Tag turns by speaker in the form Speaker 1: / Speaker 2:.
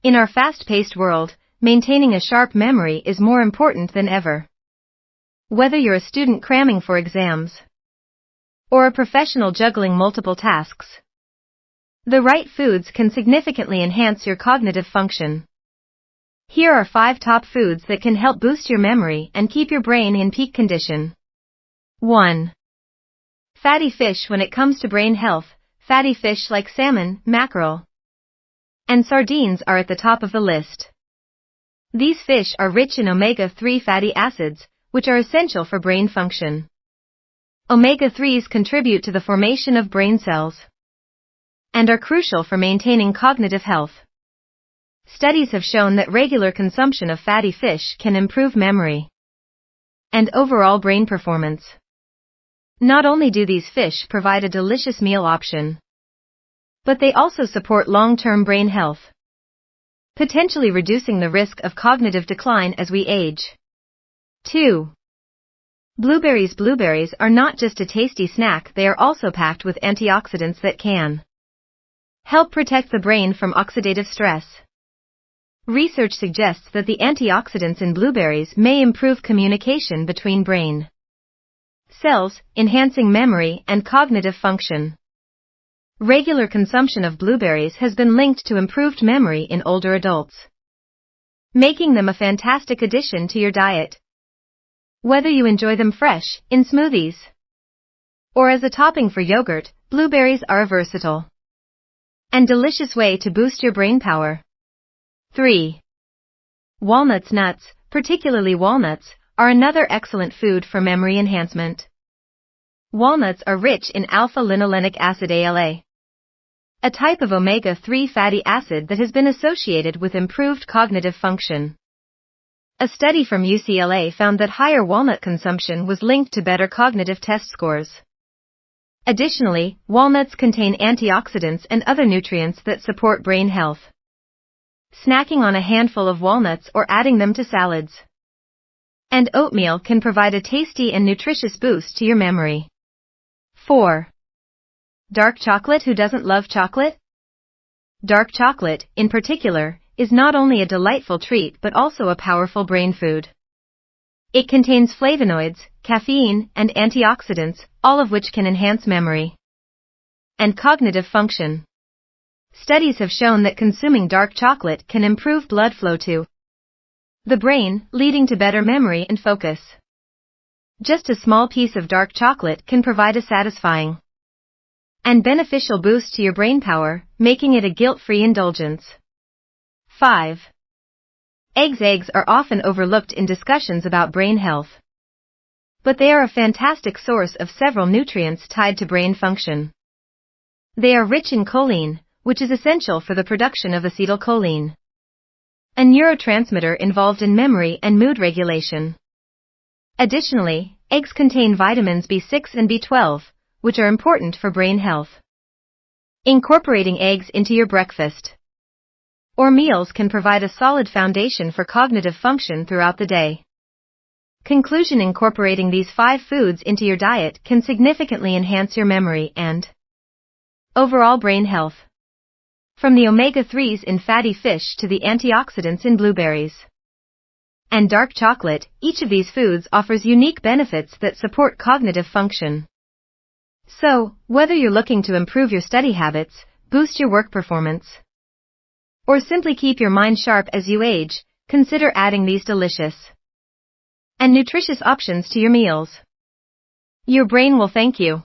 Speaker 1: In our fast-paced world, maintaining a sharp memory is more important than ever. Whether you're a student cramming for exams or a professional juggling multiple tasks, the right foods can significantly enhance your cognitive function. Here are 5 top foods that can help boost your memory and keep your brain in peak condition. 1. Fatty fish. When it comes to brain health, fatty fish like salmon, mackerel, and sardines are at the top of the list. These fish are rich in omega-3 fatty acids, which are essential for brain function. Omega-3s contribute to the formation of brain cells and are crucial for maintaining cognitive health. Studies have shown that regular consumption of fatty fish can improve memory and overall brain performance. Not only do these fish provide a delicious meal option, but they also support long-term brain health, potentially reducing the risk of cognitive decline as we age. 2. Blueberries. Blueberries are not just a tasty snack, they are also packed with antioxidants that can help protect the brain from oxidative stress. Research suggests that the antioxidants in blueberries may improve communication between brain cells, enhancing memory and cognitive function. Regular consumption of blueberries has been linked to improved memory in older adults, making them a fantastic addition to your diet. Whether you enjoy them fresh, in smoothies, or as a topping for yogurt, blueberries are a versatile and delicious way to boost your brain power. 3. Walnuts. Nuts, particularly walnuts, are another excellent food for memory enhancement. Walnuts are rich in alpha-linolenic acid ALA, a type of omega-3 fatty acid that has been associated with improved cognitive function. A study from UCLA found that higher walnut consumption was linked to better cognitive test scores. Additionally, walnuts contain antioxidants and other nutrients that support brain health. Snacking on a handful of walnuts or adding them to salads and oatmeal can provide a tasty and nutritious boost to your memory. 4. Dark chocolate. Who doesn't love chocolate? Dark chocolate, in particular, is not only a delightful treat but also a powerful brain food. It contains flavonoids, caffeine, and antioxidants, all of which can enhance memory and cognitive function. Studies have shown that consuming dark chocolate can improve blood flow to the brain, leading to better memory and focus. Just a small piece of dark chocolate can provide a satisfying and beneficial boost to your brain power, making it a guilt-free indulgence. 5. Eggs. Eggs are often overlooked in discussions about brain health, but they are a fantastic source of several nutrients tied to brain function. They are rich in choline, which is essential for the production of acetylcholine, a neurotransmitter involved in memory and mood regulation. Additionally, eggs contain vitamins B6 and B12, which are important for brain health. Incorporating eggs into your breakfast or meals can provide a solid foundation for cognitive function throughout the day. Conclusion: incorporating these 5 foods into your diet can significantly enhance your memory and overall brain health. From the omega-3s in fatty fish to the antioxidants in blueberries and dark chocolate, each of these foods offers unique benefits that support cognitive function. So, whether you're looking to improve your study habits, boost your work performance, or simply keep your mind sharp as you age, consider adding these delicious and nutritious options to your meals. Your brain will thank you.